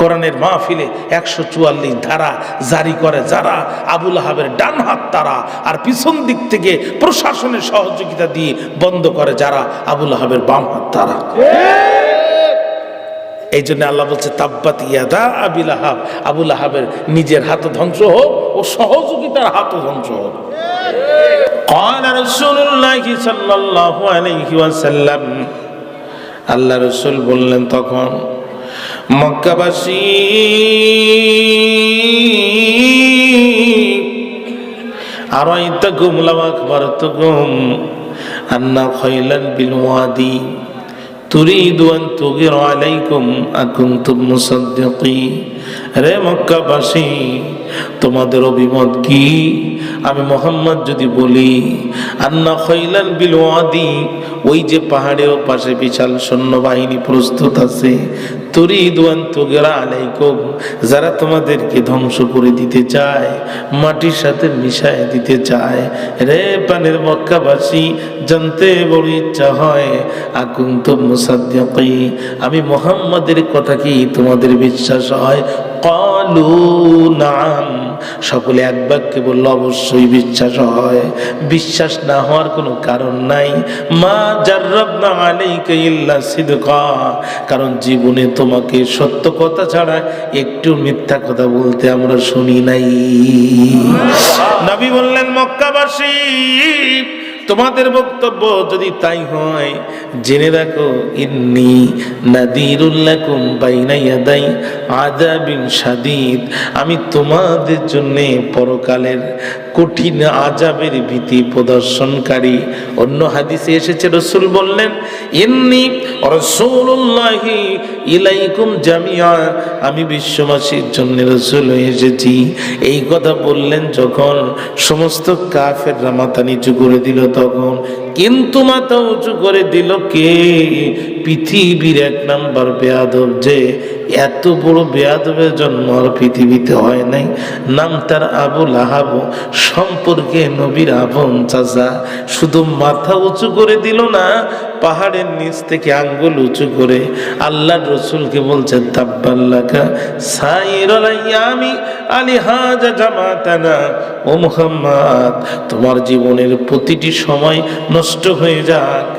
কোরআনের মাহফিলে 144 ধারা জারি করে যারা, আবুল আহাবের ডান হাত তারা, আর পিছন দিক থেকে প্রশাসনের সহযোগিতা দিয়ে বন্ধ করে যারা, আবুল আহাবের বাম হাত তারা। এই জন্য আল্লাহ বলছে তাব্বাত ইয়াদা আবিল আহাব, আবুল আহাবের নিজের হাত ধ্বংস হোক ও সহযোগিতার হাত ধ্বংস হোক। قال رسول الله صلى الله عليه وسلم, আল্লাহ রাসূল বললেন তখন, মক্কাবাসী আরাইতাকুম লাউ আখবারতুকুম আন্না খাইলান বিল ওয়াদি তুরিদু আন তুগির আলাইকুম আকুনতুম মুসাদ্দিকিন। রে মক্কাবাসী, তোমাদের অভিমত কি আমি মুহাম্মদ যদি বলি আন্না খাইলান বিল ওয়াদি, ওই যে পাহাড়ের পাশে বিশাল সৈন্যবাহিনী প্রস্তুত আছে, তুরিদু আন তুগিরা আলাইকুম, যারা তোমাদেরকে ধ্বংস করে দিতে চায়, মাটির সাথে মিশায় দিতে চায়। রে পানের মক্কাবাসী, জানতে বড় ইচ্ছা হয় আকুনতুম মুসাদ্দিকিন, আমি মুহাম্মাদের কথা কি তোমাদের বিশ্বাস হয়? ক্বালু নাম, সকলে এক বাক্যে বলল অবশ্যই বিশ্বাস হয়। বিশ্বাস না হওয়ার কোনো কারণ নাই। মা জাররাবনা আলাইকা ইল্লা সিদকা, কারণ জীবনে তোমাকে সত্য কথা ছাড়া একটু মিথ্যা কথা বলতে আমরা শুনি নাই। নবী বললেন মক্কাবাসী, তোমাদের বক্তব্য যদি তাই হয়, জেনে রাখো ইন্নী নাদিরুল লাকুম বাইনা ইয়াদাই আযাবিন শাদীদ, আমি তোমাদের জন্য পরকালের কঠিন আযাবের ভীতি প্রদর্শনকারী। অন্য হাদিসে এসেছে রাসূল বললেন ইন্নী রাসূলুল্লাহি ইলাইকুম জামিআ, আমি বিশ্ববাসীর জন্য রাসূল হয়ে এসেছি। এই কথা বললেন যখন সমস্ত কাফেররা মাথা নিচু করে দিল, তখন কিন্তু মাথা উঁচু করে দিল কে? পৃথিবীর 1 নাম্বার বেয়াদব, যে এত বড় বেয়াদবের জন্ম আর পৃথিবীতে হয় নাই। নাম তার আবুল আহাব, সম্পর্কে নবীর আপন চাচা। শুধু মাথা উঁচু করে দিল না, পাহাড়ের নিচ থেকে আঙ্গুল উঁচু করে আল্লাহর রাসূলকে বলছে তাব্বাল্লাকা সাইরুল আইয়ামি আলিহাজা জামাতানা, ও মুহাম্মদ, তোমার জীবনের প্রতিটি সময় নষ্ট হয়ে যাক,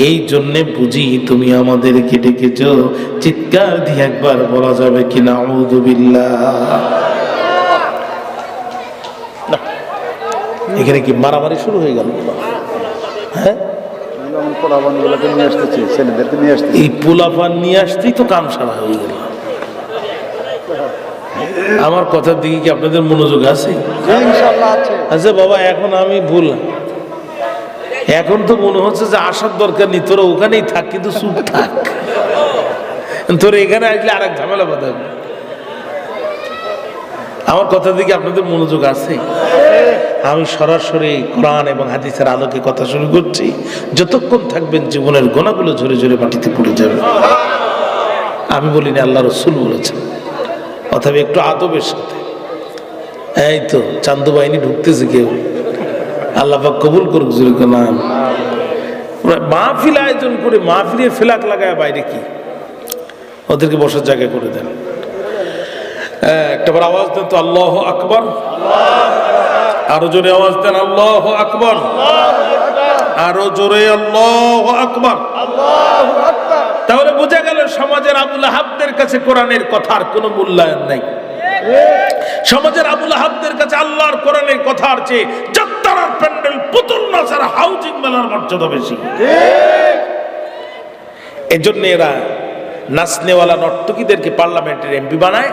এই জন্য বুঝি তুমি আমাদেরকে ডেকেছো। চিৎকার দিয়ে একবার বলা যাবে কি নাউযু বিল্লাহ। এখানে কি মারামারি শুরু হয়ে গেল? হ্যাঁ, এই পোলাপান নিয়ে আসতেই তো কাম সারা হয়ে গেল। আমার কথার দিকে কি আপনাদের মনোযোগ আছে? আচ্ছা বাবা, এখন আমি ভুল, এখন তো মনে হচ্ছে যে আসার দরকার নেই, তোরা ওখানেই থাক, কিন্তু চুপ থাক, তোর এখানে আসলে আর এক ঝামেলা বাঁধাবে। আমার কথার দিকে আপনাদের মনোযোগ আছে? আমি সরাসরি কোরআন এবং হাদিসের আলোকে কথা শুরু করছি। যতক্ষণ থাকবেন জীবনের গোনাগুলো ঝরে ঝরে মাটিতে পড়ে যাবে। আমি বলিনি, আল্লাহ রাসূল বলেছেন। অথবা একটু আদবের সাথে। এই তো চান্দু বাহিনী ঢুকতেছে কেউ, আল্লাহ পাক কবুল করুক। জোরে নাম মাহফিল আয়োজন করে মাহফিলে ফেলাক লাগায় বাইরে কি, ওদেরকে বসার জায়গা করে দেন। একটাবার আওয়াজ দেন তো আল্লাহু আকবার। আরো জোরে আওয়াজ দেন আল্লাহু আকবার। আরো জোরে আল্লাহু আকবার। তাহলে বোঝা গেল সমাজের আবুল আহাবদের কাছে কোরআনের কথার কোনো মূল্যায়ন নাই। সমাজের আবুল আহাবদের কাছে আল্লাহর কোরআনের কথার চেয়ে যাত্রার প্যান্ডেল, পুতুল নাচার, হাউজিং মেলার মর্যাদা বেশি। এজন্য এরা নাচনেওয়ালা নর্তকীদেরকে পার্লামেন্টের এমপি বানায়,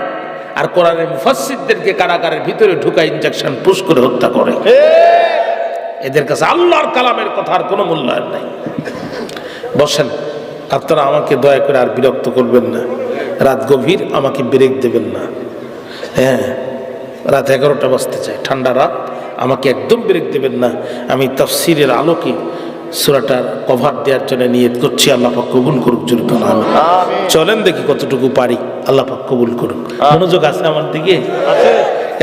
আর কোরআনের মুফাসসিরদেরকে কারাগারের ভিতরে ঢুকা ইনজেকশন পুশ করে হত্যা করে। এদের কাছে আল্লাহর কালামের কথার কোনো মূল্যায়ন নাই। বসেন, আপনারা আমাকে দয়া করে আর বিরক্ত করবেন না। রাত গভীর, আমাকে ব্রেক দেবেন না। হ্যাঁ, রাত 11টা বাজতে চাই, ঠান্ডা রাত, আমাকে একদম ব্রেক দেবেন না। আমি তাফসীরের আলোকে সূরাটার কভার দেওয়ার জন্য নিয়ত করছি। আল্লাহ পাক কবুল করুক। জোরে আমিন। চলেন দেখি কতটুকু পারি, আল্লাহ পাক কবুল করুক। মনোযোগ আছে আমার দিকে?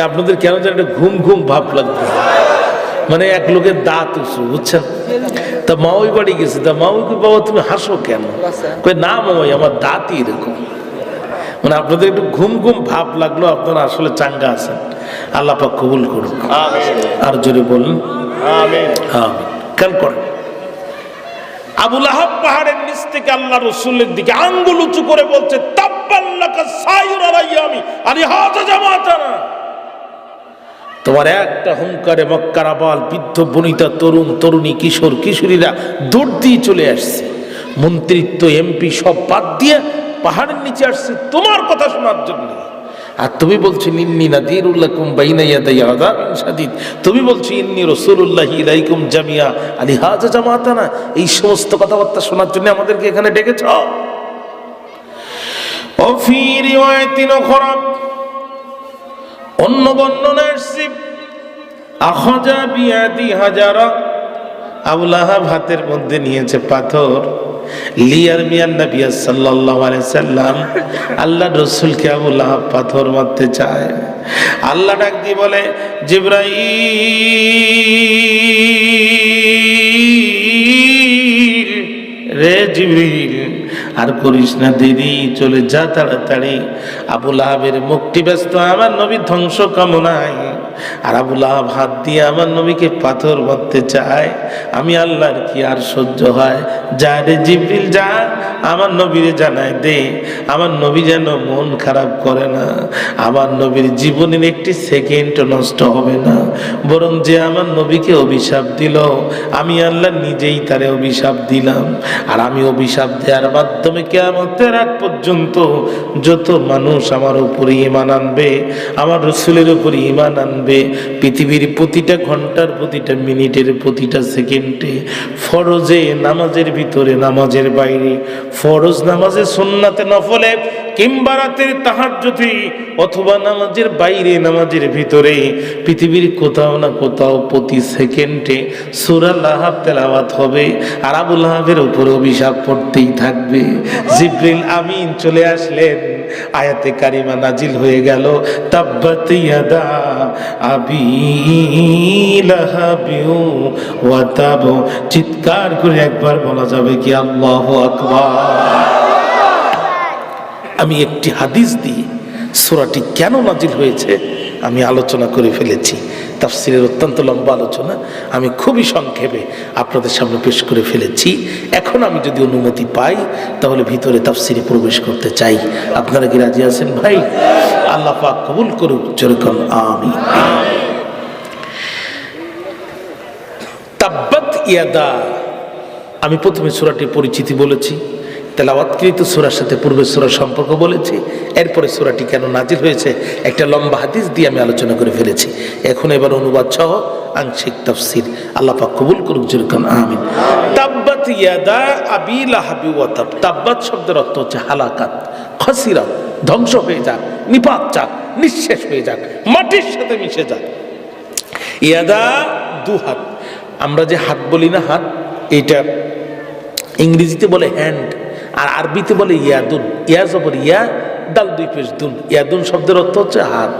আপনাদের কেন যেন একটা ঘুম ঘুম ভাব লাগবে, মানে এক লোকের দাঁত উঁচু, বুঝছেন? তা মাওই বাড়ি গেছে, তা মাওইকে বাবা তুমি হাসো কেন? কই না মাওই, আমার দাঁতই এরকম। মানে আপনাদের একটু ঘুম ঘুম ভাব লাগলো, আপনারা আসলে চাঙ্গা আছেন। আল্লাহ পাক কবুল করুন, আর জোরে বলুন আমিন। খেয়াল করেন, আবু লাহাব পাহাড়ের নিচ থেকে আল্লাহ রসুলের দিকে আঙ্গুল উঁচু করে বলছে, তাব্বাল্লাকা সাইর আলাইয়ামি আলিহাযা জামাতানা। তোমার একটা হুঙ্কারে মক্কার আবাল বৃদ্ধ বনিতা তরুণ তরুণী কিশোর কিশোরীরা দৌড় দিয়ে চলে আসছে, মন্ত্রিত্ব এমপি সব বাদ দিয়ে পাহাড়ের নিচে আসছে তোমার কথা শোনার জন্য। আর তুমি বলছো ইন্নী নাযীরুল লাকুম বাইনা ইয়াদাই আযাবিন শাদীদ, তুমি বলছো ইন্নী রাসূলুল্লাহি ইলাইকুম জামিয়া আলিহাযা জামাতানা। এই সমস্ত কথাবার্তা শোনার জন্য আমাদেরকে এখানে ডেকেছ। ও ফি রিওয়ায়াতিন উখরা, অন্য বর্ণনায় আসছে, আখাযা বিয়াদি হাজারা, আবু লাহাব হাতের মধ্যে নিয়েছে পাথর, লিয়ার মিয়ান নবী সাল্লাল্লাহু আলাইহি সাল্লাম, আল্লাহ রাসূলকে আবু লাহাব পাথর মারতে চায়। আল্লাহ ডাক দিয়ে বলে, জিবরাইল রে জিবরিল, আর করিস না দেরি, চলে যা তাড়াতাড়ি। আবু লাহাবের মুখটি ব্যস্ত আমার নবী ধ্বংস কামনায়, আর আবু লাহাব হাত দিয়ে আমার নবীকে পাথর মারতে চায়। আমি আল্লাহর কি আর সহ্য হয়? যা রে জিবরিল যা, আমার নবীরে জানায় দে, আমার নবী যেন মন খারাপ করে না, আমার নবীর জীবনের একটি সেকেন্ড নষ্ট হবে না, বরং যে আমার নবীকে অভিশাপ দিল আমি আল্লাহ নিজেই তারে অভিশাপ দিলাম। আর আমি অভিশাপ দেওয়ার মাধ্যমে কিয়ামতের আগ পর্যন্ত যত মানুষ আমার উপরে ঈমান আনবে, আমার রাসূলের উপরে ঈমান আনবে, পৃথিবীর প্রতিটা ঘন্টার প্রতিটা মিনিটের প্রতিটা সেকেন্ডে, ফরজে নামাজের ভিতরে নামাজের বাইরে, ফরজ নামাজে সুন্নাতে নফলে কিংবা রাতের তাহাজ্জুদে অথবা নামাজের বাইরে নামাজের ভিতরে, পৃথিবীর কোথাও না কোথাও প্রতি সেকেন্ডে সূরা লাহাব তেলাওয়াত হবে, আর আবু লাহাবের উপরে অভিশাপ পড়তেই থাকবে। জিবরিল আমিন চলে আসলেন, আয়াতে কারিমা নাজিল হয়ে গেল, তাব্বাত ইয়াদা আবি লাহাবি ওয়া তাব। চিৎকার করে একবার বলা যাবে কি আল্লাহু আকবার। আমি একটি হাদিস দিয়ে সূরাটি কেন নাজিল হয়েছে আমি আলোচনা করে ফেলেছি। তাফসীরের অত্যন্ত লম্বা আলোচনা আমি খুবই সংক্ষেপে আপনাদের সামনে পেশ করে ফেলেছি। এখন আমি যদি অনুমতি পাই তাহলে ভিতরে তাফসীরে প্রবেশ করতে চাই। আপনারা কি রাজি আছেন ভাই? আল্লাহ পাক কবুল করুক, জোরে বলুন আমিন। তাব্বাত ইয়াদা, আমি প্রথমে সূরাটির পরিচিতি বলেছি, তেলাওয়াতকৃত সূরার সাথে পূর্বের সূরার সম্পর্ক বলেছি, এরপরে সূরাটি কেন নাজিল হয়েছে একটা লম্বা হাদিস দিয়ে আমি আলোচনা করে ফেলেছি। এখন এবার অনুবাদ সহ আংশিক তাফসীর। আল্লাহ পাক কবুল করুক, জোরে বলুন আমিন। তাব্বাত ইয়াদা আবি লাহাবি ওয়া তাব। তাব্বাত শব্দের অর্থ হচ্ছে হালাকাত, খসিরাত, ধ্বংস হয়ে যাক, নিপাত যাক, নিঃশেষ হয়ে যাক, মাটির সাথে মিশে যাক। ইয়াদা দুহাত, আমরা যে হাত বলি না, হাত, এটা ইংরেজিতে বলে হ্যান্ড, আর আরবিতে বলে ইয়াদুন। ইয়া জবর ইয়া, দাল দুই পেশ দুন। ইয়াদুন শব্দের অর্থ হচ্ছে হাত।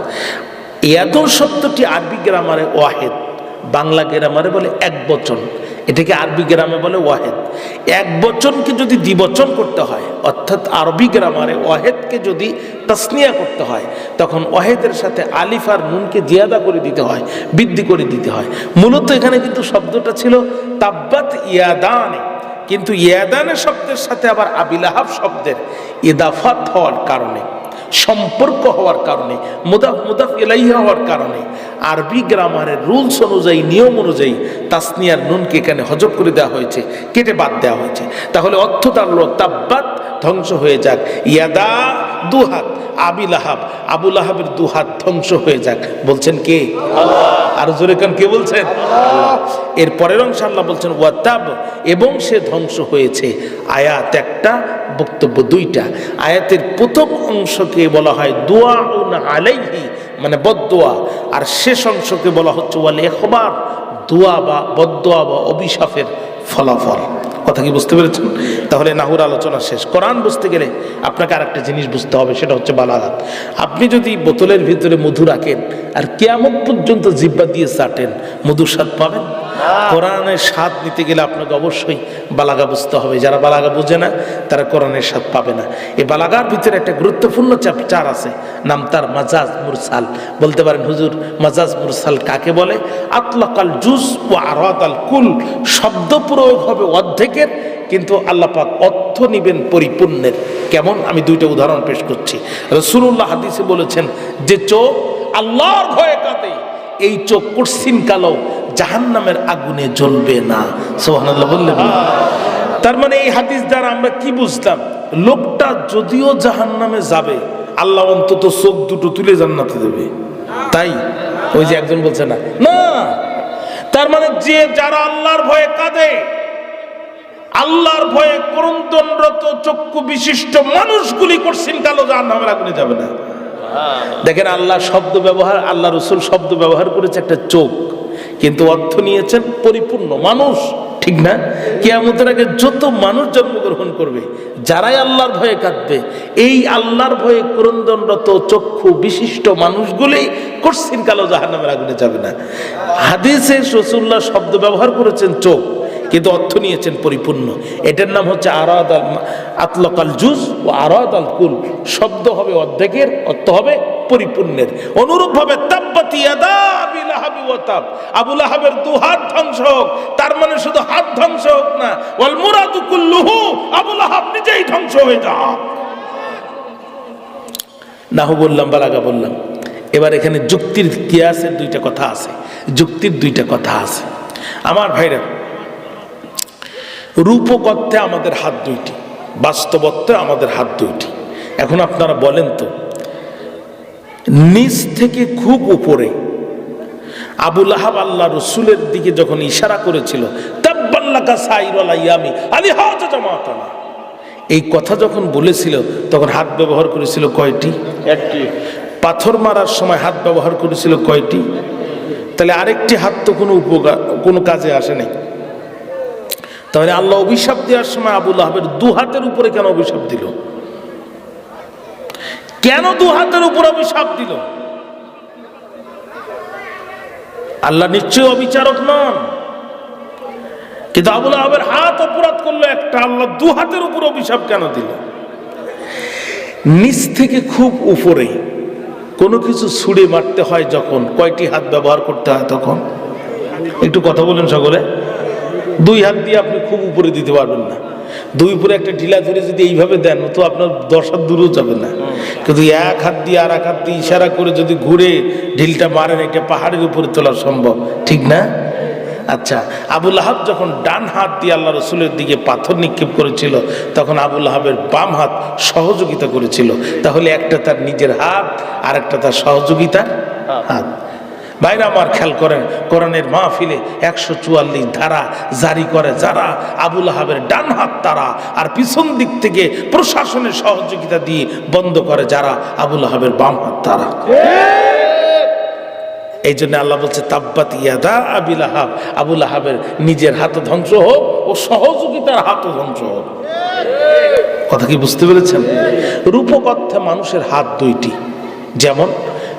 ইয়াদুন শব্দটি আরবি গ্রামারে ওয়াহেদ, বাংলা গ্রামারে বলে এক বচন, এটাকে আরবি গ্রামে বলে ওয়াহেদ। এক বচনকে যদি দ্বিবচন করতে হয়, অর্থাৎ আরবি গ্রামারে ওয়াহেদকে যদি তাসনিয়া করতে হয়, তখন ওয়াহেদের সাথে আলিফ আর নুনকে জিয়াদা করে দিতে হয়, বৃদ্ধি করে দিতে হয়। মূলত এখানে কিন্তু শব্দটা ছিল তাব্বাত ইয়াদানে, কিন্তু ইয়াদানের শব্দের সাথে আবার আবি লাহাব শব্দের ইদাফাত হওয়ার কারণে, সম্পর্ক হওয়ার কারণে, মুদাফ মুদাফ ইলাইহি হওয়ার কারণে আরবি গ্রামারের রুলস অনুযায়ী, নিয়ম অনুযায়ী তাসনিয়ার নুনকে এখানে হজব করে দেওয়া হয়েছে, কেটে বাদ দেওয়া হয়েছে। তাহলে অর্থ দাঁড়ালো তাব্বাত, ধ্বংস হয়ে যাক, ইয়াদা দুহাত, আবি লাহাব, আবু লাহাবের দুহাত ধ্বংস হয়ে যাক। বলছেন কে? আর জোরে কান কে বলছেন? এর পরের অংশ আল্লাহ বলছেন ওয়াতাব, এবং সে ধ্বংস হয়েছে। আয়াত একটা, বক্তব্য দুইটা। আয়াতের প্রথম অংশকে বলা হয় দুআউন আলাইহি, মানে বদদোয়া, আর শেষ অংশকে বলা হচ্ছে ওয়াল ইখবার, দোয়া বা বদদোয়া বা অভিশাপের ফলাফল। কথা কি বুঝতে পেরেছেন? তাহলে নাহুর আলোচনা শেষ। কোরআন বুঝতে গেলে আপনাকে আরেকটা জিনিস বুঝতে হবে, সেটা হচ্ছে বালাগাত। আপনি যদি বোতলের ভিতরে মধু রাখেন আর কিয়ামত পর্যন্ত জিহ্বা দিয়ে চাটেন, মধুর স্বাদ পাবেন? কোরআনের স্বাদ নিতে গেলে আপনাকে অবশ্যই বালাগা বুঝতে হবে। যারা বালাগা বুঝে না তারা কোরআনের স্বাদ পাবে না। এই বালাগার ভিতরে একটা গুরুত্বপূর্ণ চ্যাপ্টার আছে, নাম তার মাজাজ মুরসাল। বলতে পারেন হুজুর মাজাজ মুরসাল কাকে বলে? আতলাকাল জুজ ও আরাদাল কুল, শব্দ প্রয়োগ হবে অর্ধেকের, কিন্তু আল্লাহ পাক অর্থ নিবেন পরিপূর্ণের। কেমন? আমি দুইটা উদাহরণ পেশ করছি। রাসূলুল্লাহ হাদিসে বলেছেন যে চোখ আল্লাহর ভয়ে কাঁদে, এই চোখ কঠিন কালো জাহান্নামের আগুনে জ্বলবে না। সুবহানাল্লাহ বললেন। তার মানে এই হাদিস দ্বারা আমরা কি বুঝলাম? লোকটা যদিও জাহান্নামে যাবে, আল্লাহ অন্তত চোখ দুটো তুলে জান্নাতে দেবে। তাই ওই যে একজন বলছে না না, তার মানে যে যারা আল্লাহর ভয়ে কাঁদে, আল্লাহর ভয়ে ক্রন্দনরত চক্ষু বিশিষ্ট মানুষগুলি কঠিন কালো জাহান্নামের আগুনে যাবে না। দেখেন আল্লাহ শব্দ ব্যবহার, আল্লাহ রসুল শব্দ ব্যবহার করেছে একটা চোখ, কিন্তু অর্থ নিয়েছেন পরিপূর্ণ মানুষ, ঠিক না? কিয়ামতের আগে যত মানুষ জন্মগ্রহণ করবে, যারাই আল্লাহর ভয়ে কাঁদবে, এই আল্লাহর ভয়ে ক্রন্দনরত চক্ষু বিশিষ্ট মানুষগুলি কঠিন কালো জাহান্নামের আগুনে যাবে না। হাদিসে রাসূলুল্লাহ শব্দ ব্যবহার করেছেন চোখ, কিন্তু অর্থ নিয়েছেন পরিপূর্ণ। এটার নাম হচ্ছে আতলাকাল জুজ ও আরাদাল কুল। শব্দ হবে অর্ধেকের, অর্থ হবে পরিপূর্ণের। অনুরূপ ভাবে তাব্বাত ইয়াদা আবি লাহাবি ওয়া তাব, আবু লাহাবের দু হাত ধ্বংস হোক, তার মানে শুধু হাত ধ্বংস হোক না, ওয়াল মুরাদু কুল্লুহু, আবু লাহাব নিজেই ধ্বংস হয়ে যাক। নাহু বললাম, বালাগা বললাম। এবার এখানে যুক্তির কিয়াসের দুইটা কথা আছে, যুক্তির দুইটা কথা আছে। আমার ভাইরা, রূপকথ্যে আমাদের হাত দুইটি, বাস্তবত্বে আমাদের হাত দুইটি। এখন আপনারা বলেন তো, নিচ থেকে খুব উপরে আবু লাহাব আল্লাহ রসুলের দিকে যখন ইশারা করেছিল, তাব্বাল্লাকা সাইরুল আইয়ামি আলিহাজা জামাতানা, এই কথা যখন বলেছিল তখন হাত ব্যবহার করেছিল কয়টি? একটি। পাথর মারার সময় হাত ব্যবহার করেছিল কয়টি? তাহলে আরেকটি হাত তো কোনো কাজে আসে নাই। তাহলে আল্লাহ অভিশাপ দেওয়ার সময় আবু লাহাবের দু হাতের উপরে কেন অভিশাপ দিল? কেন দু হাতের উপর অভিশাপ দিল? আল্লাহ নিশ্চয় অবিচারক নন, কিন্তু আবু লাহাবের হাত অপরাধ করলো একটা, আল্লাহ দু হাতের উপর অভিশাপ কেন দিল? নিচ থেকে খুব উপরে কোনো কিছু ছুঁড়ে মারতে হয় যখন, কয়টি হাত ব্যবহার করতে হয় তখন? একটু কথা বলেন সকলে। দুই হাত দিয়ে আপনি খুব উপরে দিতে পারবেন না। দুই উপরে একটা ঢিলা ধরে যদি এইভাবে দেন তো আপনার 10 হাত দূরেও যাবে না। কিন্তু এক হাত দিয়ে আর এক হাত দিয়ে ইশারা করে যদি ঘুরে ঢিলটা মারেন, এটা পাহাড়ের উপরে তোলা সম্ভব, ঠিক না? আচ্ছা, আবু লাহাব যখন ডান হাত দিয়ে আল্লাহ রসুলের দিকে পাথর নিক্ষেপ করেছিল, তখন আবু লাহাবের বাম হাত সহযোগিতা করেছিল। তাহলে একটা তার নিজের হাত, আর একটা তার সহযোগিতার হাত। ভাইরা আমার, খেয়াল করেন, কোরআনের মাহফিলে 144 ধারা জারি করে যারা, আবু লাহাবের ডান হাত তারা, আর পিছন দিক থেকে প্রশাসনের সহযোগিতা দিয়ে বন্ধ করে যারা, আবু লাহাবের বাম হাত তারা। এই জন্য আল্লাহ বলছে তাব্বাত ইয়াদা আবি লাহাব, আবু লাহাবের নিজের হাত ধ্বংস হোক ও সহযোগিতার হাত ধ্বংস হোক। কথা কি বুঝতে পেরেছেন? রূপকথ্যে মানুষের হাত দুইটি। যেমন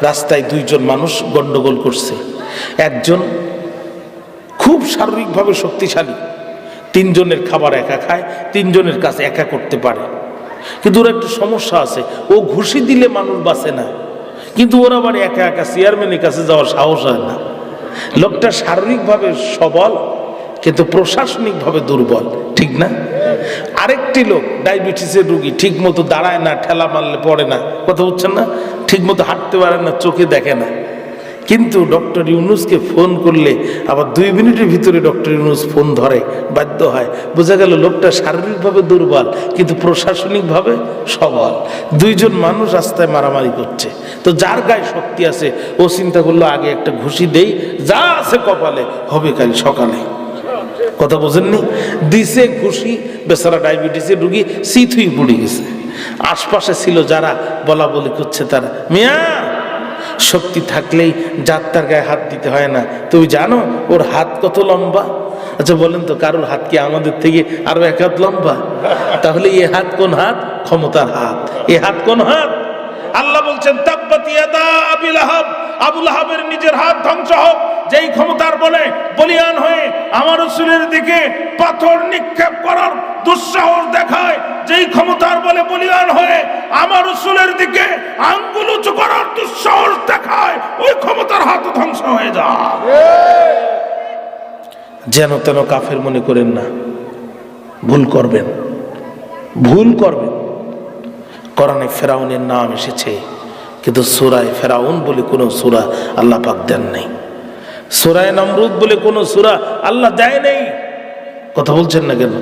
রাস্তায় দুইজন মানুষ গন্ডগোল করছে, একজন খুব শারীরিকভাবে শক্তিশালী, তিনজনের খাবার একা খায়, তিনজনের কাছে একা করতে পারে, কিন্তু ওর একটা সমস্যা আছে, ও ঘুষি দিলে মানুষ বাঁচে না, কিন্তু ওরা আবার একা একা চেয়ারম্যানের কাছে যাওয়ার সাহস হয় না। লোকটা শারীরিকভাবে সবল কিন্তু প্রশাসনিকভাবে দুর্বল, ঠিক না? আরেকটি লোক ডায়াবেটিসের রোগী, ঠিক মতো দাঁড়ায় না, ঠেলা মারলে পড়ে না, কথা বুঝছেন না, ঠিক মতো হাঁটতে পারে না, চোখে দেখে না, কিন্তু ডক্টর ইউনুসকে ফোন করলে আবার 2 মিনিটের ভিতরে ডক্টর ইউনুস ফোন ধরে, বাধ্য হয়। বোঝা গেল লোকটা শারীরিকভাবে দুর্বল কিন্তু প্রশাসনিকভাবে সবল। দুইজন মানুষ রাস্তায় মারামারি করছে, তো যার গায়ে শক্তি আছে ও চিন্তা করলো আগে একটা ঘুষি দেই, যা আছে কপালে হবে কাল সকালে। কথা বোঝেননি? দিছে ঘুষি, বেচারা ডায়াবেটিসের রুগী সিথুই পড়ে গেছে। আশপাশে ছিল যারা বলা বলি করছে, তারা, মিয়া শক্তি থাকলেই যাত্রার গায়ে হাত দিতে হয় না, তুমি জানো ওর হাত কত লম্বা? আচ্ছা বলেন তো, কারোর হাত কি আমাদের থেকে আরো 1 হাত লম্বা? তাহলে এ হাত কোন হাত? ক্ষমতার হাত। এ হাত কোন হাত? আল্লাহ বলছেন তাব্বাত ইয়াদা আবি লাহাব, আবু লাহাবের নিজের হাত ধ্বংস হোক, যেই ক্ষমতার বলে বলিয়ান হয়ে আমার রাসূলের দিকে পাথর নিক্ষেপ করার দুঃসাহস দেখায়, যেই ক্ষমতার বলে বলিয়ান হয়ে আমার রাসূলের দিকে আঙ্গুল উঁচু করার দুঃসাহস দেখায়, ওই ক্ষমতার হাত ধ্বংস হয়ে যায়। যেন তেন কাফের মনে করেন না, ভুল করবেন, ভুল করবেন। কোরআনে ফেরাউনের নাম এসেছে, কিন্তু সূরায়ে ফেরাউন বলে কোনো সূরা আল্লাহ পাক দেন নাই, সূরায়ে নমরুদ বলে কোনো সূরা আল্লাহ দেয় নাই। কথা বলছেন না কেন?